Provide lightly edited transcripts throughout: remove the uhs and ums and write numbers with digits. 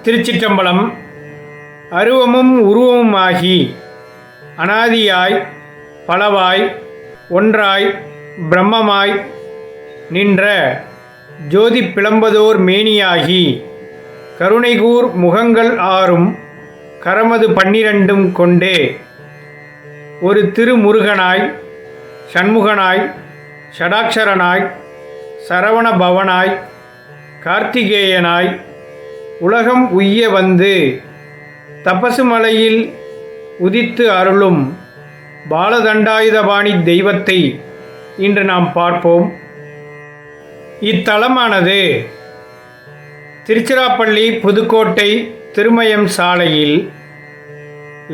திருச்சிற்றம்பலம். அருவமும் உருவமுமாகி அனாதியாய் பலவாய் ஒன்றாய் பிரம்மமாய் நின்ற ஜோதி பிளம்பதோர் மேனியாகி கருணைகூர் முகங்கள் ஆறும் கரமது 12 கொண்டே ஒரு திருமுருகனாய் சண்முகனாய் ஷடாட்சரனாய் சரவண பவனாய் கார்த்திகேயனாய் உலகம் உய்ய வந்து தபசுமலையில் உதித்து அருளும் பாலதண்டாயுதபாணி தெய்வத்தை இன்று நாம் பார்ப்போம். இத்தலமானது திருச்சிராப்பள்ளி புதுக்கோட்டை திருமயம் சாலையில்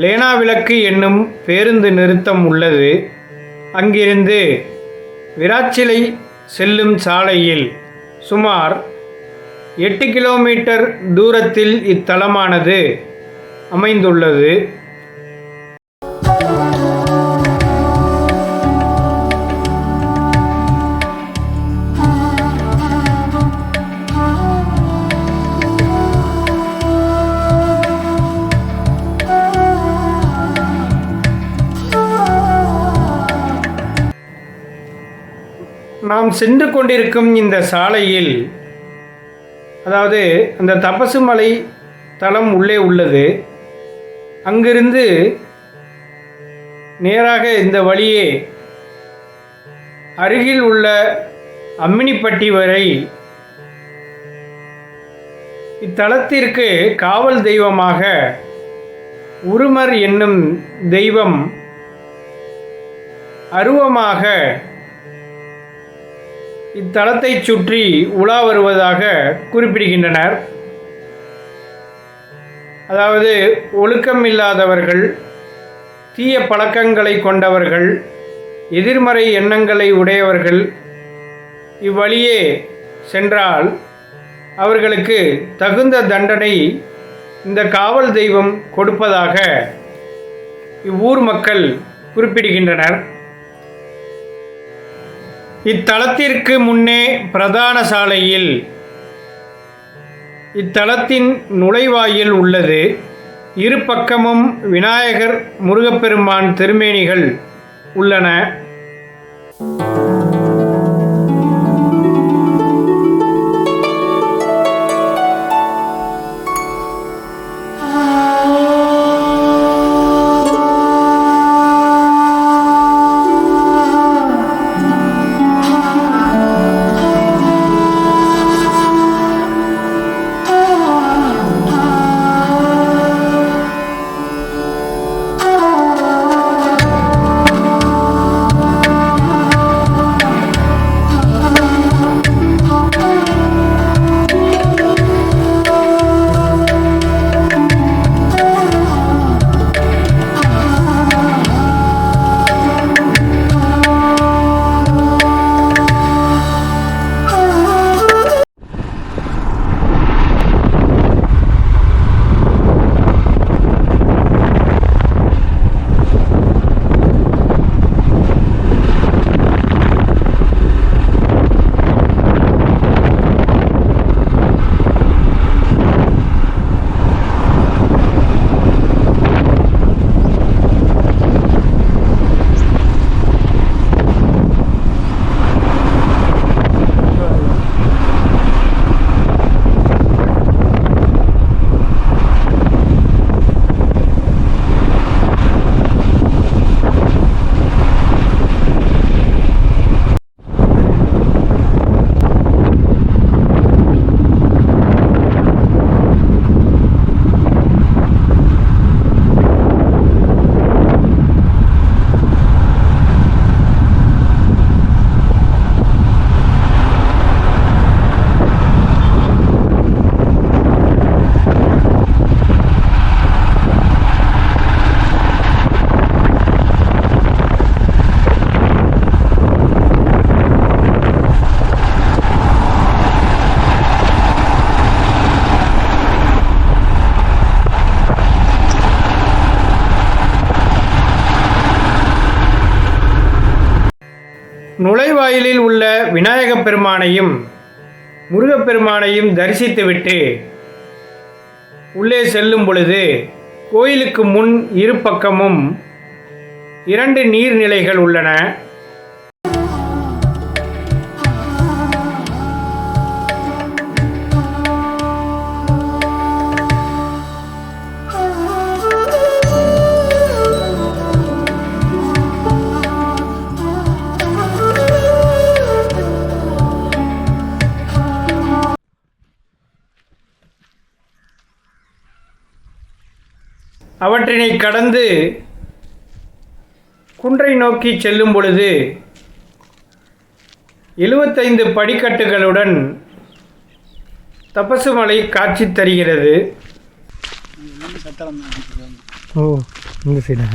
லேனாவிளக்கு என்னும் பேருந்து நிறுத்தம் உள்ளது. அங்கிருந்து விராச்சிலை செல்லும் சாலையில் சுமார் 8 கிலோமீட்டர் தூரத்தில் இத்தலமானது அமைந்துள்ளது. நாம் சென்று கொண்டிருக்கும் இந்த சாலையில், அதாவது அந்த தபசுமலை தலம் உள்ளே உள்ளது. அங்கிருந்து நேராக இந்த வழியே அருகில் உள்ள அம்மினிப்பட்டி வரை இத்தலத்திற்கு காவல் தெய்வமாக உருமர் என்னும் தெய்வம் அருவமாக இத்தலத்தை சுற்றி உலா வருவதாக குறிப்பிடுகின்றனர். அதாவது ஒழுக்கம் இல்லாதவர்கள், தீய பழக்கங்களை கொண்டவர்கள், எதிர்மறை எண்ணங்களை உடையவர்கள் இவ்வழியே சென்றால் அவர்களுக்கு தகுந்த தண்டனை இந்த காவல் தெய்வம் கொடுப்பதாக இவ்வூர் மக்கள் குறிப்பிடுகின்றனர். இத்தலத்திற்கு முன்னே பிரதான சாலையில் இத்தலத்தின் நுழைவாயில் உள்ளது. இரு பக்கமும் விநாயகர் முருகப்பெருமான் திருமேனிகள் உள்ளன. நுழைவாயிலில் உள்ள விநாயகப் பெருமானையும் முருகப்பெருமானையும் தரிசித்துவிட்டு உள்ளே செல்லும் பொழுது கோயிலுக்கு முன் இரு பக்கமும் 2 நீர்நிலைகள் உள்ளன. அவற்றினை கடந்து குன்றை நோக்கி செல்லும் பொழுது 75 படிக்கட்டுகளுடன் தபசு மலை காட்சி தருகிறது. ஓ, இந்த சைடா?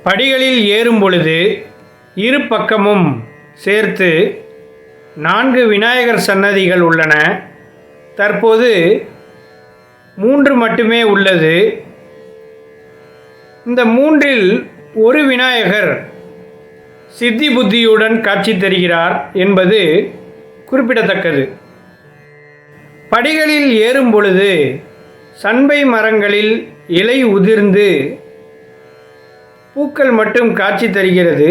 படிகளில் ஏறும் பொழுது இரு பக்கமும் சேர்த்து 4 விநாயகர் சன்னதிகள் உள்ளன. தற்போது 3 மட்டுமே உள்ளது. இந்த 3இல் ஒரு விநாயகர் சித்தி புத்தியுடன் காட்சி தருகிறார் என்பது குறிப்பிடத்தக்கது. படிகளில் ஏறும் பொழுது சண்பை மரங்களில் இலை உதிர்ந்து பூக்கள் மட்டும் காட்சி தருகிறது.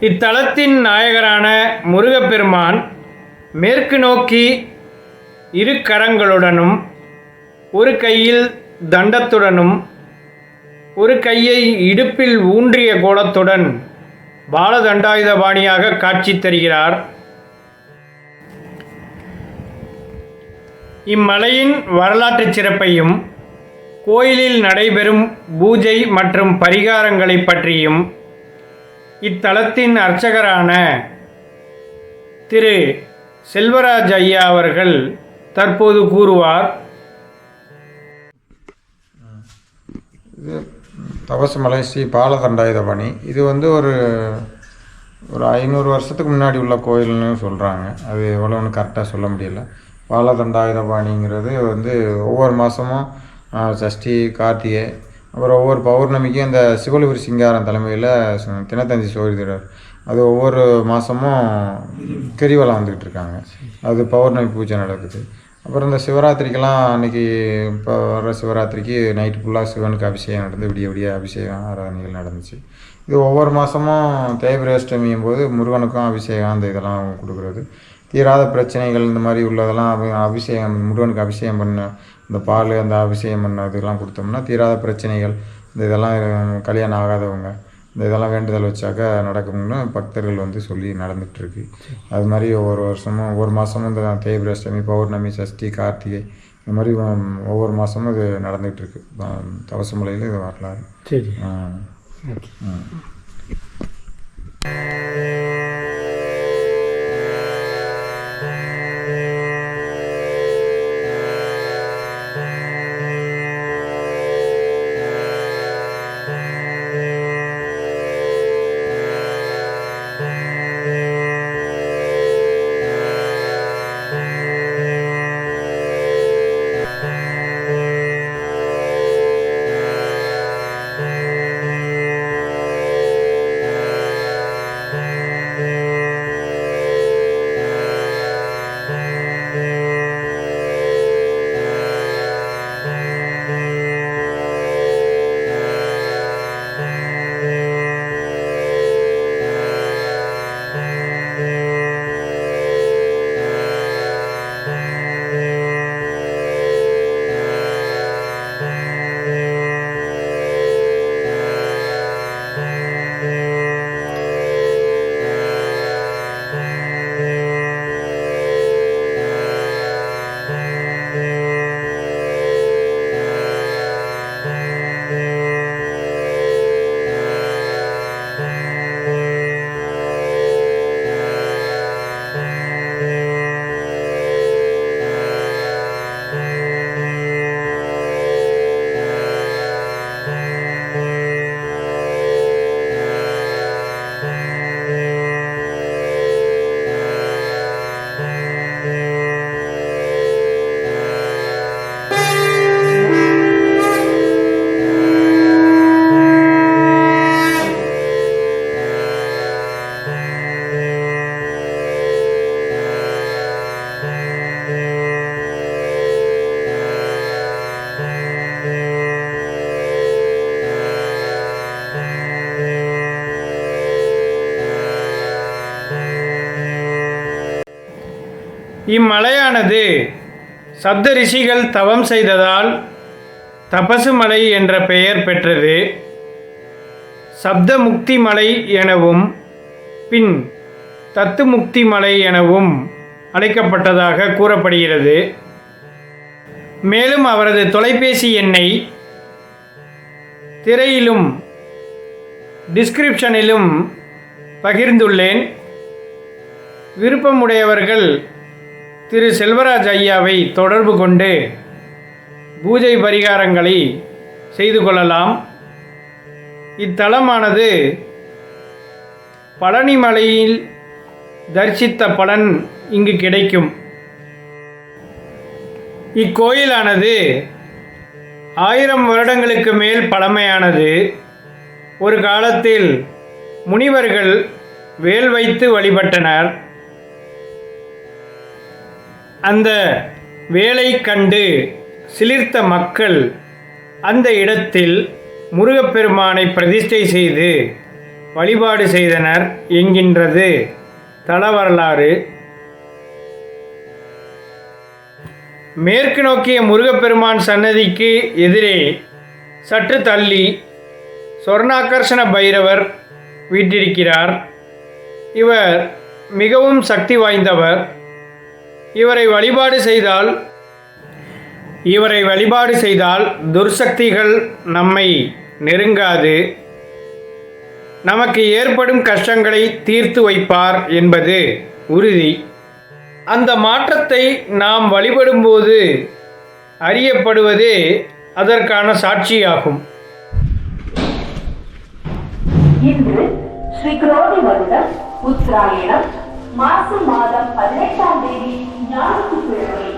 இத்தலத்தின் நாயகரான முருகப்பெருமான் மேற்கு நோக்கி இரு கரங்களுடனும் ஒரு கையில் தண்டத்துடனும் ஒரு கையை இடுப்பில் ஊன்றிய கோலத்துடன் பாலதண்டாயுதபாணியாக காட்சி தருகிறார். இம்மலையின் வரலாற்று சிறப்பையும் கோயிலில் நடைபெறும் பூஜை மற்றும் பரிகாரங்களை பற்றியும் இத்தலத்தின் அர்ச்சகரான திரு செல்வராஜ் ஐயா அவர்கள் தற்போது கூறுவார். இது தபசுமலை ஸ்ரீ பாலதண்டாயுதபாணி. இது ஒரு 500 வருஷத்துக்கு முன்னாடி உள்ள கோயில்னு சொல்கிறாங்க. அது எவ்வளோன்னு கரெக்டாக சொல்ல முடியல. பாலதண்டாயுதபாணிங்கிறது ஒவ்வொரு மாதமும் சஷ்டி, கார்த்திகை, அப்புறம் ஒவ்வொரு பௌர்ணமிக்கும் இந்த சிவலுவிரி சிங்காரம் தலைமையில் தினத்தந்தி சோதிடர் அது ஒவ்வொரு மாதமும் கிரிவலம் வந்துக்கிட்டு இருக்காங்க. அது பௌர்ணமி பூஜை நடக்குது. அப்புறம் இந்த சிவராத்திரிக்கெல்லாம் அன்றைக்கி இப்போ வர சிவராத்திரிக்கு நைட்டு ஃபுல்லாக சிவனுக்கு அபிஷேகம் நடந்து விடிய விடிய அபிஷேகம் ஆராதனைகள் நடந்துச்சு. இது ஒவ்வொரு மாதமும் தேய்பிரை அஷ்டமியும் போது முருகனுக்கும் அபிஷேகம் அந்த இதெல்லாம் கொடுக்குறது. தீராத பிரச்சனைகள் இந்த மாதிரி உள்ளதெல்லாம் அபிஷேகம் முருகனுக்கு அபிஷேகம் பண்ண இந்த பால் அந்த அபிஷேகம் பண்ண இதெல்லாம் கொடுத்தோம்னா தீராத பிரச்சனைகள் இந்த இதெல்லாம் கல்யாணம் ஆகாதவங்க இந்த இதெல்லாம் வேண்டுதல் வச்சாக்கா நடக்கும்னு பக்தர்கள் சொல்லி நடந்துகிட்ருக்கு. அது மாதிரி ஒவ்வொரு வருஷமும் ஒவ்வொரு மாதமும் இந்த தேய்பிரை அஷ்டமி, பௌர்ணமி, சஷ்டி, கார்த்திகை இந்த மாதிரி ஒவ்வொரு மாதமும் இது நடந்துகிட்ருக்கு. தவசமலையில் இது வரலாறு. சரி. இம்மலையானது சப்த ரிஷிகள் தவம் செய்ததால் தபசு மலை என்ற பெயர் பெற்றது. சப்தமுக்தி மலை எனவும் பின் தத்துமுக்தி மலை எனவும் அழைக்கப்பட்டதாக கூறப்படுகிறது. மேலும் அவரது தொலைபேசி எண்ணை திரையிலும் டிஸ்கிரிப்ஷனிலும் பகிர்ந்துள்ளேன். விருப்பமுடையவர்கள் திரு செல்வராஜ் ஐயாவை தொடர்பு கொண்டு பூஜை பரிகாரங்களை செய்து கொள்ளலாம். இத்தலமானது பழனிமலையில் தரிசித்த பலன் இங்கு கிடைக்கும். இக்கோயிலானது 1000 வருடங்களுக்கு மேல் பழமையானது. ஒரு காலத்தில் முனிவர்கள் வேல் வைத்து வழிபட்டனர். அந்த வேலை கண்டு சிலிர்த்த மக்கள் அந்த இடத்தில் முருகப்பெருமானை பிரதிஷ்டை செய்து வழிபாடு செய்தனர் என்கின்றது தல வரலாறு. மேற்கு நோக்கிய முருகப்பெருமான் சன்னதிக்கு எதிரே சற்று தள்ளி சொர்ணாகர்ஷண பைரவர் வீற்றிருக்கிறார். இவர் மிகவும் சக்தி வாய்ந்தவர். இவரை வழிபாடு செய்தால் துர்சக்திகள் நம்மை நெருங்காது, நமக்கு ஏற்படும் கஷ்டங்களை தீர்த்து வைப்பார் என்பது உறுதி. அந்த மாற்றத்தை நாம் வழிபடும்போது அறியப்படுவதே அதற்கான சாட்சியாகும். இன்று ஸ்ரீ குரோதி வருடம் உத்தராயணம் மார்ச் மாதம் 18ஆம் தேதி ஞாயிற்றுக்கிழமை.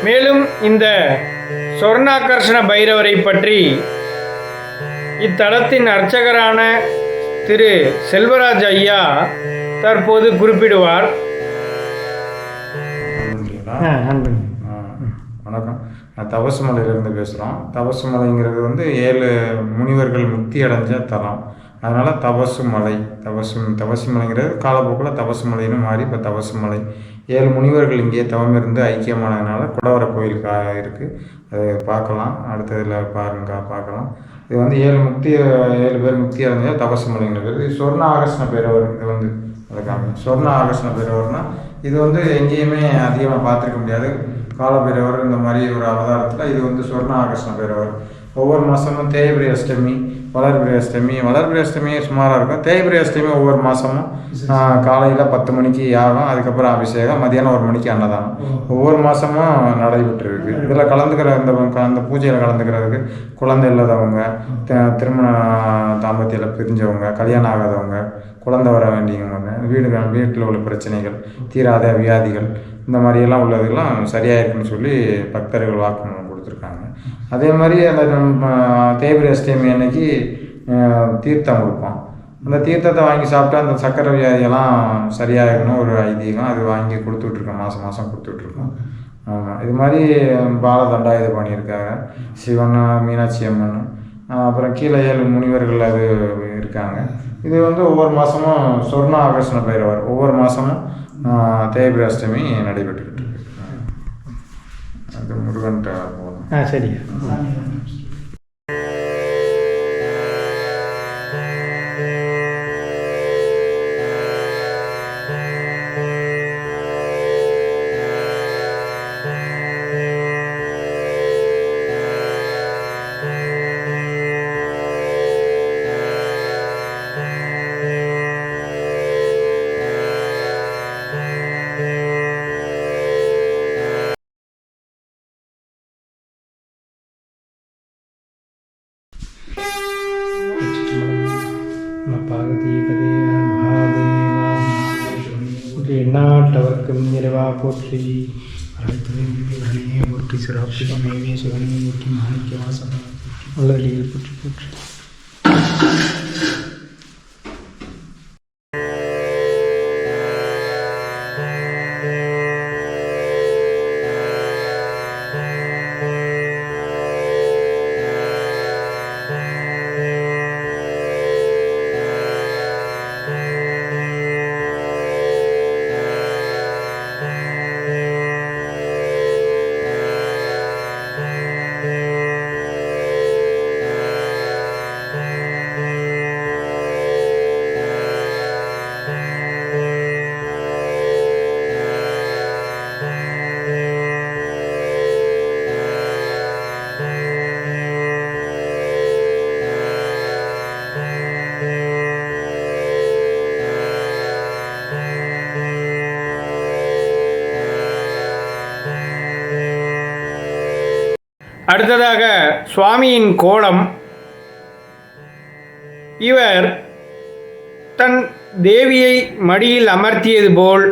மேலும் இந்த சொர்ணாகர்ஷண பைரவரை பற்றி இத்தலத்தின் அர்ச்சகரான திரு செல்வராஜ் ஐயா தற்போது குறிப்பிடுவார். வணக்கம், நான் தபசு மலையிலேருந்து பேசுகிறோம். தபசு மலைங்கிறது வந்து 7 முனிவர்கள் முக்தி அடைஞ்ச தலம். அதனால் தபசு மலைங்கிறது காலப்போக்கில் தபசு மலைன்னு மாறி இப்போ தபசு மலை. 7 முனிவர்கள் இங்கே தவம் இருந்து ஐக்கியமானதுனால குடவர கோயில் இருக்குது. அது பார்க்கலாம், அடுத்ததில் பார்க்கலாம். இது வந்து 7 பேர் முக்தி அடைஞ்ச தபசு மலைங்கிறது. சொர்ண ஆகர்ஷண பைரவர். இது வந்து அதுக்காக சொர்ண ஆகர்ஷண பைரவர்னால் இது வந்து எங்கேயுமே அதிகமாக பார்த்துருக்க முடியாது. காலபைரவர் இந்த மாதிரி ஒரு அவதாரத்தில் இது வந்து சொர்ண ஆகர்ஷண பைரவர். ஒவ்வொரு மாதமும் தேய்பிரை அஷ்டமி, வளர்பிரை அஷ்டமி சுமாராக இருக்கும். தேய்பிரை அஷ்டமி ஒவ்வொரு மாதமும் காலையில் 10 மணிக்கு யாகம், அதுக்கப்புறம் அபிஷேகம், மதியானம் 1 மணிக்கு அன்னதானம் ஒவ்வொரு மாதமும் நடைபெற்றிருக்கு. இதில் கலந்துக்கிற அந்த பூஜையில் கலந்துக்கிறதுக்கு குழந்தை இல்லாதவங்க, திருமண தாம்பத்தியில் பிரிஞ்சவங்க, கல்யாணம் ஆகாதவங்க, குழந்தை வர வேண்டியவங்க, வீட்டில் உள்ள பிரச்சனைகள், தீராத வியாதிகள், இந்த மாதிரியெல்லாம் உள்ளதுக்கெல்லாம் சரியாக இருக்குன்னு சொல்லி பக்தர்கள் வாக்குமூலம் கொடுத்துருக்காங்க. அதே மாதிரி அந்த தேய்பிரை அஷ்டமி அன்னைக்கு தீர்த்தம் கொடுப்போம். அந்த தீர்த்தத்தை வாங்கி சாப்பிட்டா அந்த சக்கரை வியாதியெல்லாம் சரியாகணும் ஒரு ஐதீகம். அது வாங்கி கொடுத்துட்ருக்கோம், மாதம் கொடுத்துட்ருக்கோம். ஆமாம், இது மாதிரி பாலதண்டாயுத பண்ணியிருக்காங்க. சிவன், மீனாட்சி அம்மன், அப்புறம் கீழே 7 முனிவர்கள் அது இருக்காங்க. இது வந்து ஒவ்வொரு மாதமும் சொர்ண ஆகர்ஷண பைரவர் ஒவ்வொரு மாதமும் தேய்பிரை அஷ்டமி நடைபெற்றுக்கிட்டு இருக்கு. அது முருகன்ட்ட போகணும். சரி. எண்ணாட்டவர்க்கும் இறைவா போற்றி. போற்றி சிறப்பு சிவனையை போற்றி மாணிக்க வாசகம் உள்ளடியில் போற்றி போற்றி. அடுத்ததாக சுவாமியின் கோலம். இவர் தன் தேவியை மடியில் அமர்த்தியது போல்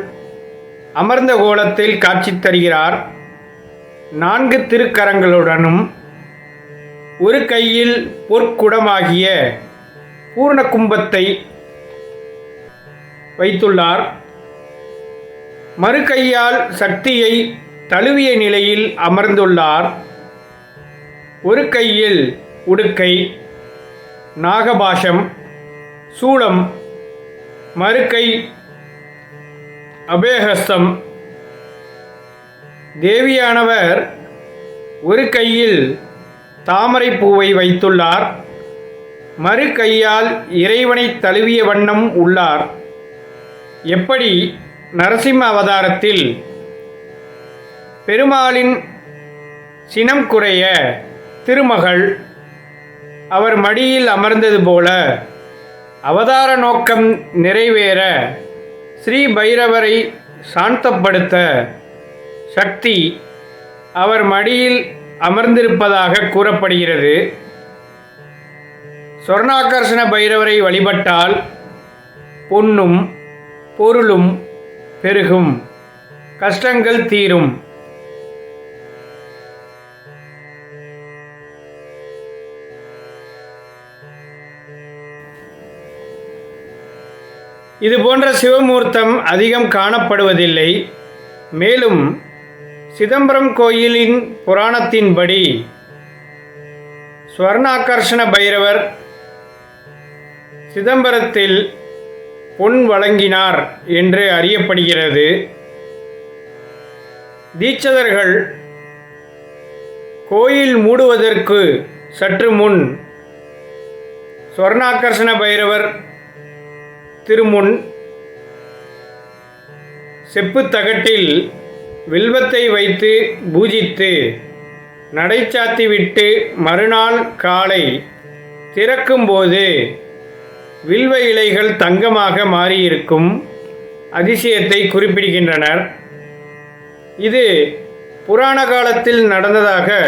அமர்ந்த கோலத்தில் காட்சி தருகிறார். 4 திருக்கரங்களுடனும் ஒரு கையில் பொற்குடமாகிய பூர்ண கும்பத்தை வைத்துள்ளார். மறு கையால் சக்தியை தழுவிய நிலையில் அமர்ந்துள்ளார். ஒரு கையில் உடுக்கை, நாகபாஷம், சூலம், மறுக்கை, அபேஹஸ்தம். தேவியானவர் ஒரு கையில் தாமரை பூவை வைத்துள்ளார், மறு கையால் இறைவனை தழுவிய வண்ணம் உள்ளார். எப்படி நரசிம்ம அவதாரத்தில் பெருமாளின் சினம் குறைய திருமகள் அவர் மடியில் அமர்ந்தது போல அவதார நோக்கம் நிறைவேற ஸ்ரீ பைரவரை சாந்தப்படுத்த சக்தி அவர் மடியில் அமர்ந்திருப்பதாக கூறப்படுகிறது. சொர்ணாகர்ஷண பைரவரை வழிபட்டால் பொன்னும் பொருளும் பெருகும், கஷ்டங்கள் தீரும். இதுபோன்ற சிவமூர்த்தம் அதிகம் காணப்படுவதில்லை. மேலும் சிதம்பரம் கோயிலின் புராணத்தின்படி ஸ்வர்ணாகர்ஷண பைரவர் சிதம்பரத்தில் பொன் வழங்கினார் என்று அறியப்படுகிறது. தீட்சிதர்கள் கோயில் மூடுவதற்கு சற்று முன் ஸ்வர்ணாகர்ஷண பைரவர் திருமுன் செப்புத் தகட்டில் வில்வத்தை வைத்து பூஜித்து நடைச்சாத்திவிட்டு மறுநாள் காலை திறக்கும்போது வில்வ இலைகள் தங்கமாக மாறியிருக்கும் அதிசயத்தை குறிப்பிடுகின்றனர். இது புராண காலத்தில் நடந்ததாக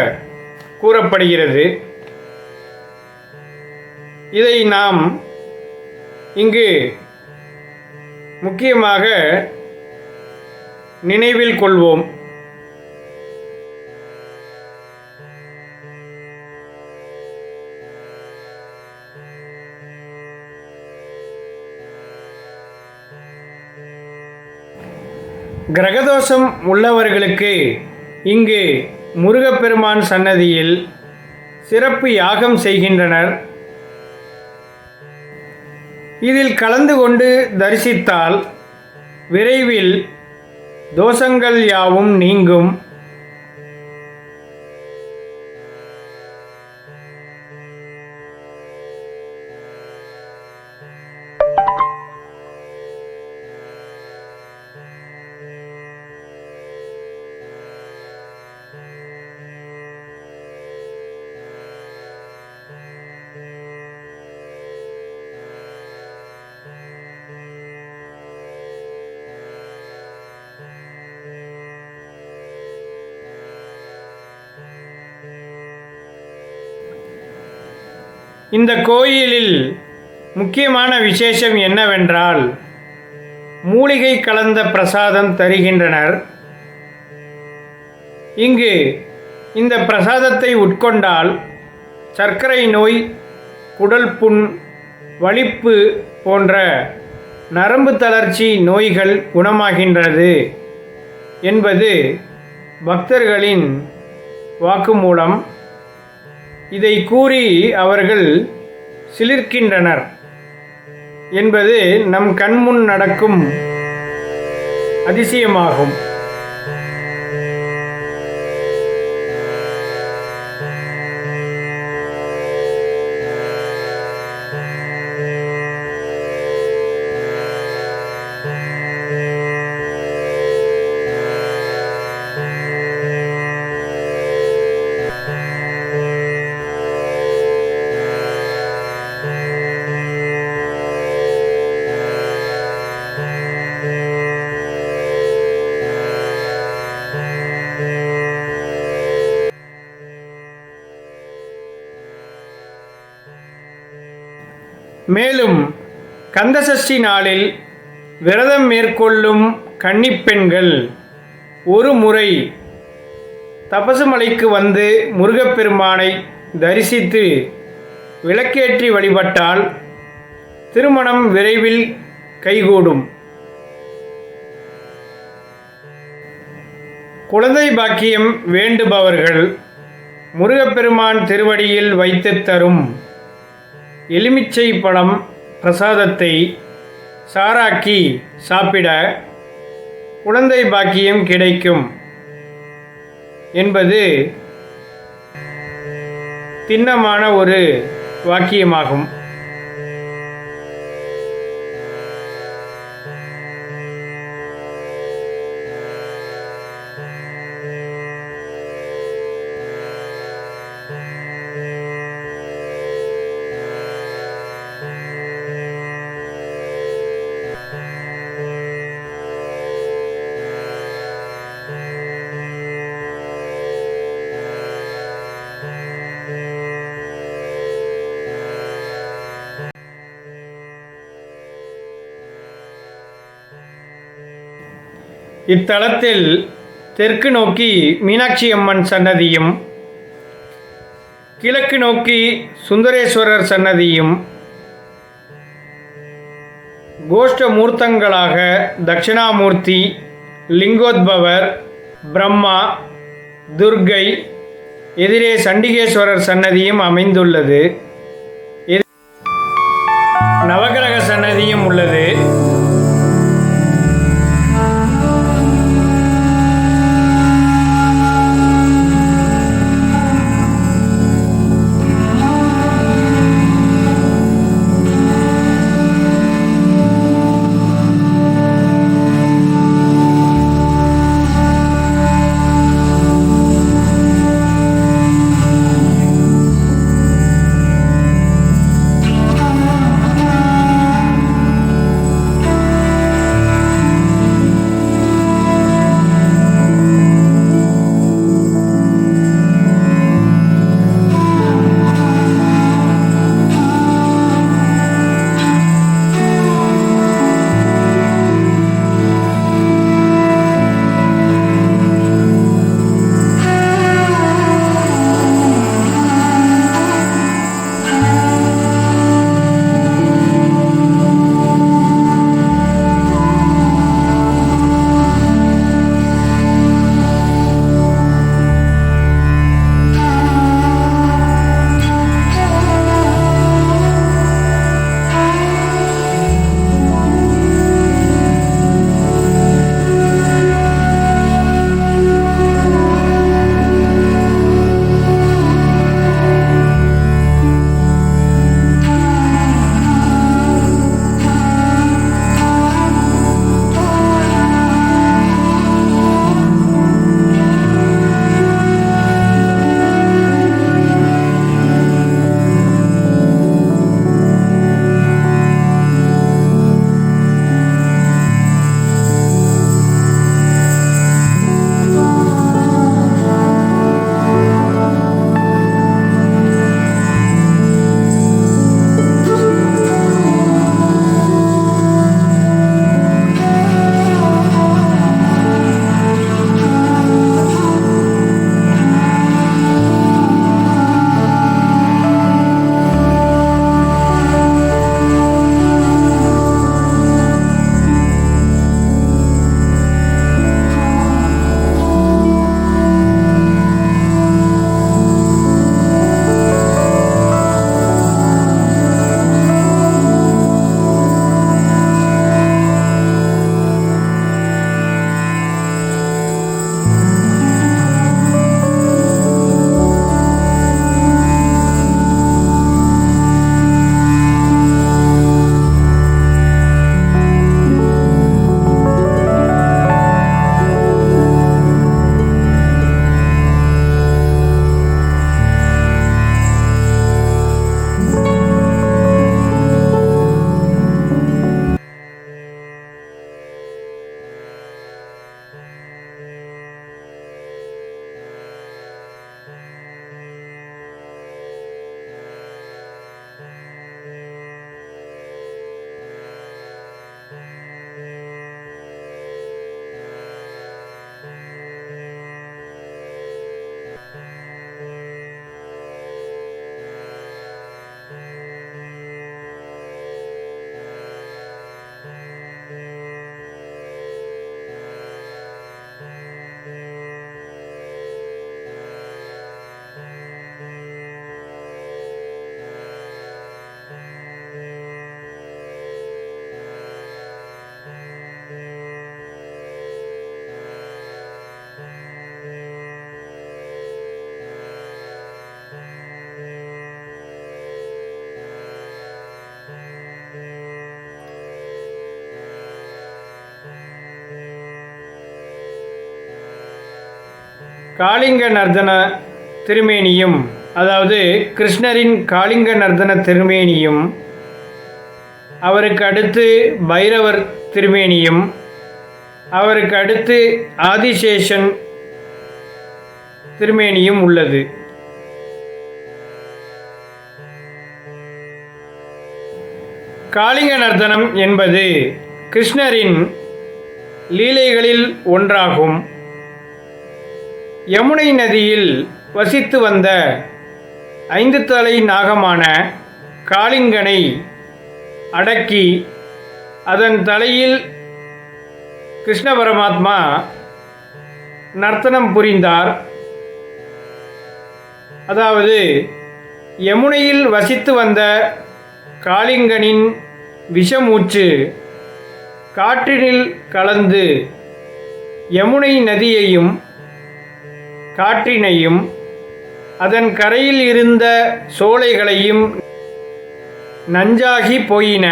கூறப்படுகிறது. இதை நாம் இங்கு முக்கியமாக நினைவில் கொள்வோம். கிரகதோஷம் உள்ளவர்களுக்கு இங்கு முருகப்பெருமான் சன்னதியில் சிறப்பு யாகம் செய்கின்றனர். இதில் கலந்து கொண்டு தரிசித்தால் விரைவில் தோஷங்கள் யாவும் நீங்கும். இந்த கோயிலில் முக்கியமான விசேஷம் என்னவென்றால் மூலிகை கலந்த பிரசாதம் தருகின்றனர். இங்கு இந்த பிரசாதத்தை உட்கொண்டால் சர்க்கரை நோய், குடல் புண், வலிப்பு போன்ற நரம்பு தளர்ச்சி நோய்கள் குணமாகின்றது என்பது பக்தர்களின் வாக்குமூலம். இதை கூறி அவர்கள் சிலிர்க்கின்றனர் என்பது நம் கண்முன் நடக்கும் அதிசயமாகும். மேலும் கந்தசஷ்டி நாளில் விரதம் மேற்கொள்ளும் கன்னிப்பெண்கள் ஒரு முறை தபசுமலைக்கு வந்து முருகப்பெருமானை தரிசித்து விளக்கேற்றி வழிபட்டால் திருமணம் விரைவில் கைகூடும். குழந்தை பாக்கியம் வேண்டுபவர்கள் முருகப்பெருமான் திருவடியில் வைத்து தரும் எலுமிச்சை பழம் பிரசாதத்தை சாறாக்கி சாப்பிட குழந்தை பாக்கியம் கிடைக்கும் என்பது திண்ணமான ஒரு வாக்கியமாகும். இத்தலத்தில் தெற்கு நோக்கி மீனாட்சி அம்மன் சன்னதியும், கிழக்கு நோக்கி சுந்தரேஸ்வரர் சன்னதியும், கோஷ்ட மூர்த்தங்களாக தட்சிணாமூர்த்தி, லிங்கோத்பவர், பிரம்மா, துர்க்கை, எதிரே சண்டிகேஸ்வரர் சன்னதியும் அமைந்துள்ளது. நவகிரக சன்னதியும் உள்ளது. காளிங்க நர்தன திருமேனியும், அதாவது கிருஷ்ணரின் காளிங்க நர்தன திருமேனியும், அவருக்கு அடுத்து பைரவர் திருமேனியும், அவருக்கு அடுத்து ஆதிசேஷன் திருமேனியும் உள்ளது. காளிங்க நர்தனம் என்பது கிருஷ்ணரின் லீலைகளில் ஒன்றாகும். யமுனை நதியில் வசித்து வந்த 5 தலை நாகமான காளிங்கனை அடக்கி அதன் தலையில் கிருஷ்ண பரமாத்மா நர்த்தனம் புரிந்தார். அதாவது யமுனையில் வசித்து வந்த காளிங்கனின் விஷமூச்சு காற்றினில் கலந்து யமுனை நதியையும் காற்றினையும் அதன் கரையில் இருந்த சோலைகளையும் நஞ்சாகி போயின.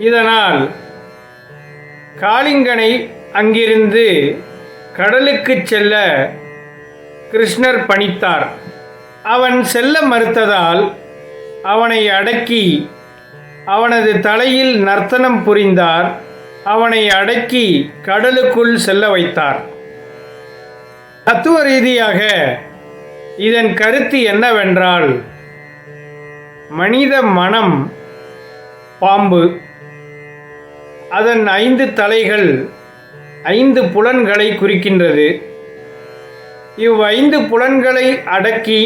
இதனால் காளிங்கனை அங்கிருந்து கடலுக்கு செல்ல கிருஷ்ணர் பணித்தார். அவன் செல்ல மறுத்ததால் அவனை அடக்கி அவனது தலையில் நர்த்தனம் புரிந்தார். அவனை அடக்கி கடலுக்குள் செல்ல வைத்தார். தத்துவ ரீதியாக இதன் கருத்து என்னவென்றால், மனித மனம் பாம்பு. அதன் 5 தலைகள் 5 புலன்களை குறிக்கின்றது. 5 புலன்களை அடக்கி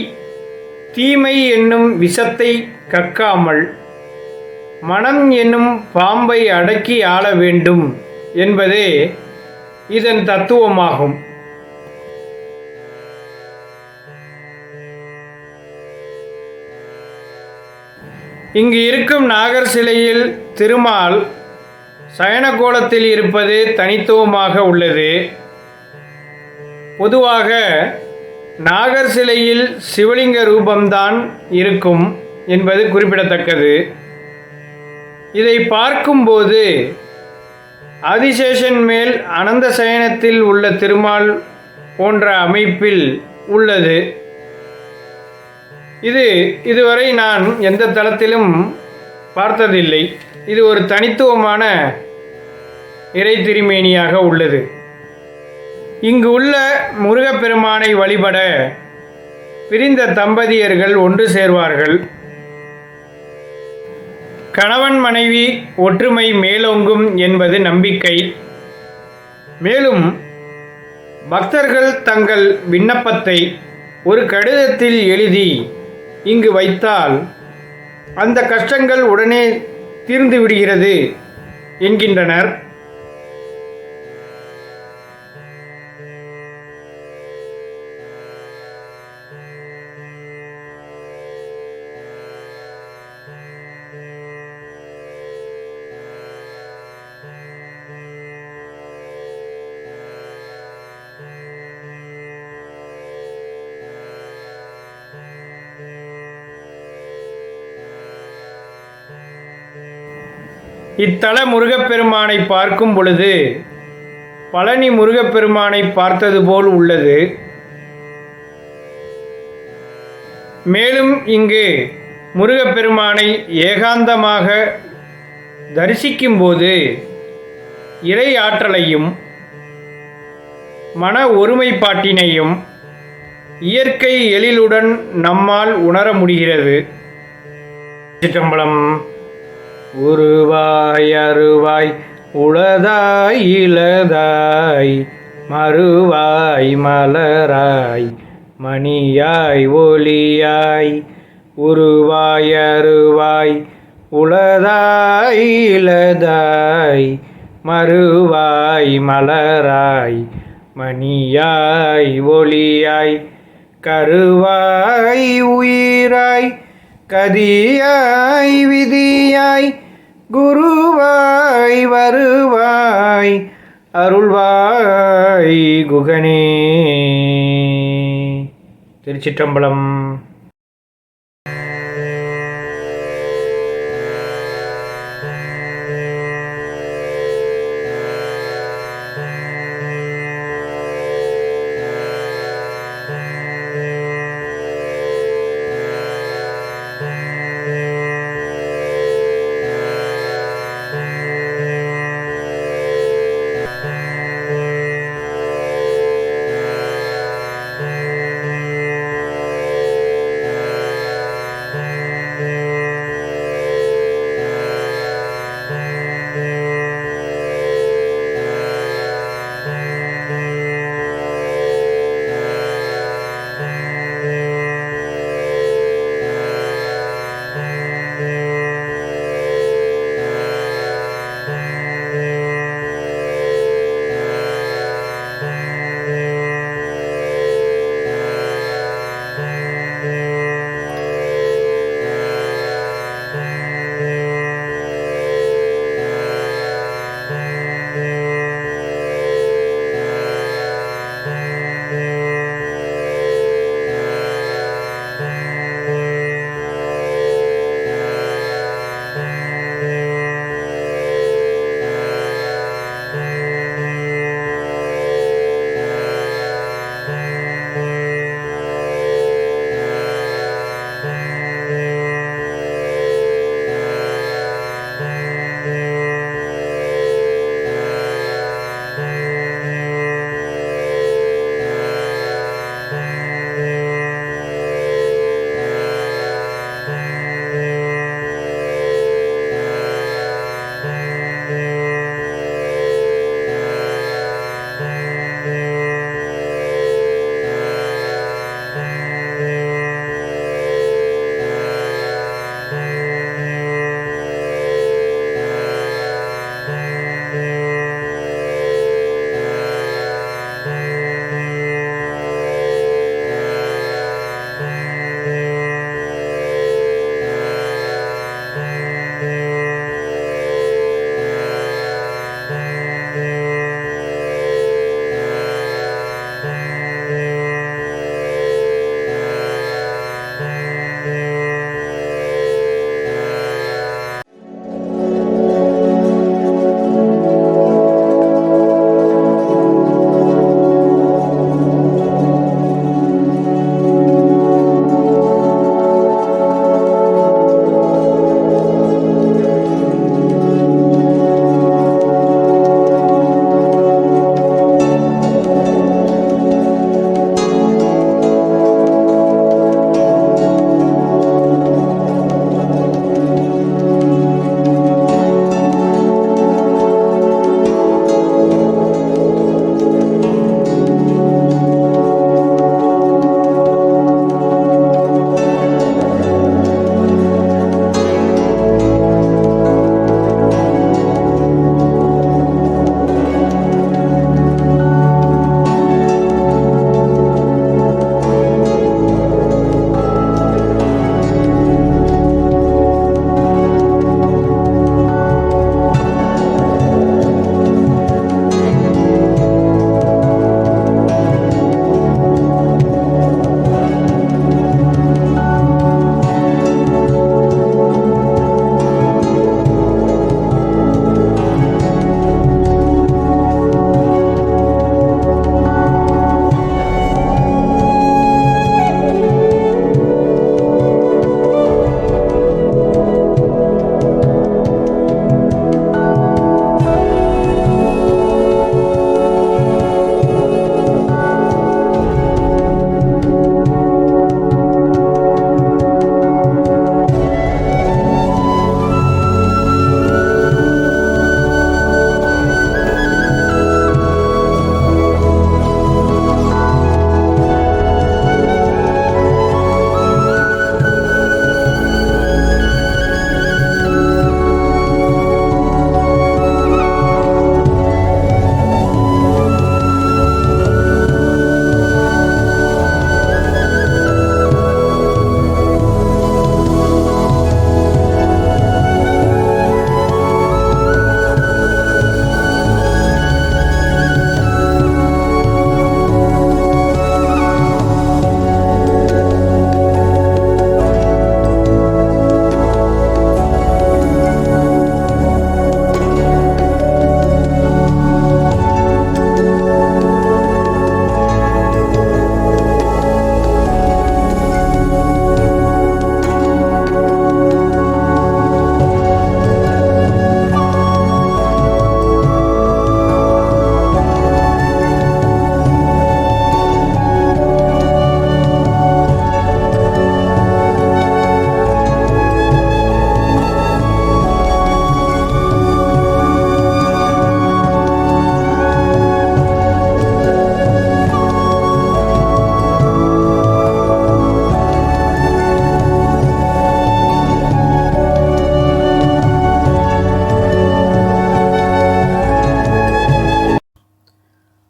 தீமை என்னும் விஷத்தை கக்காமல் மனம் என்னும் பாம்பை அடக்கி ஆள வேண்டும் என்பதே இதன் தத்துவமாகும். இங்கு இருக்கும் நாகர் சிலையில் திருமால் சயன கோலத்தில் இருப்பது தனித்துவமாக உள்ளது. பொதுவாக நாகர் சிலையில் சிவலிங்க ரூபம்தான் இருக்கும் என்பது குறிப்பிடத்தக்கது. இதை பார்க்கும்போது ஆதிசேஷன் மேல் அனந்த சயனத்தில் உள்ள திருமால் போன்ற அமைப்பில் உள்ளது. இதுவரை நான் எந்த தளத்திலும் பார்த்ததில்லை. இது ஒரு தனித்துவமான இறை திருமேனியாக உள்ளது. இங்கு உள்ள முருகப்பெருமானை வழிபட பிரிந்த தம்பதியர்கள் ஒன்று சேர்வார்கள். கணவன் மனைவி ஒற்றுமை மேலோங்கும் என்பது நம்பிக்கை. மேலும் பக்தர்கள் தங்கள் விண்ணப்பத்தை ஒரு கடிதத்தில் எழுதி இங்கு வைத்தால் அந்த கஷ்டங்கள் உடனே தீர்ந்து விடுகிறது என்கின்றனர். இத்தல முருகப்பெருமானை பார்க்கும் பொழுது பழனி முருகப்பெருமானை பார்த்தது போல் உள்ளது. மேலும் இங்கு முருகப்பெருமானை ஏகாந்தமாக தரிசிக்கும்போது இறை ஆற்றலையும் மன ஒருமைப்பாட்டினையும் இயற்கை எழிலுடன் நம்மால் உணர முடிகிறது. சிற்றம்பலம். உருவாய் அருவாய் உளதாய் இளதாய் மறுவாய் மலராய் மணியாய் ஒளியாய் உருவாய் அருவாய் உளதாய் இளதாய் மறுவாய் மலராய் மணியாய் ஒளியாய் கருவாய் உயிராய் கதியாய் விதியாய் குருவாய் வருவாய் அருள்வாய் குகனே. திருச்சிற்றம்பலம்.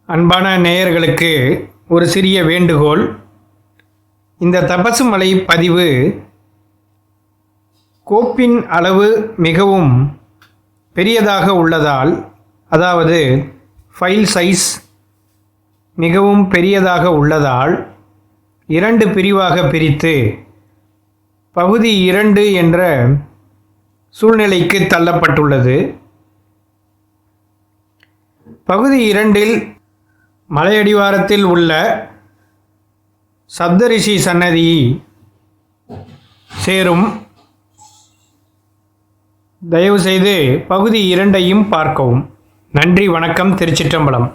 அன்பான நேயர்களுக்கு ஒரு சிறிய வேண்டுகோள். இந்த தபசு மலை பதிவு கோப்பின் அளவு மிகவும் பெரியதாக உள்ளதால், அதாவது ஃபைல் சைஸ் மிகவும் பெரியதாக உள்ளதால் 2 பிரிவாக பிரித்து பகுதி 2 என்ற சூழ்நிலைக்கு தள்ளப்பட்டுள்ளது. பகுதி 2இல் மலையடிவாரத்தில் உள்ள சப்தரிஷி சன்னதி சேரும். தயவுசெய்து பகுதி 2ஐயும் பார்க்கவும். நன்றி, வணக்கம், திருச்சிற்றம்பலம்.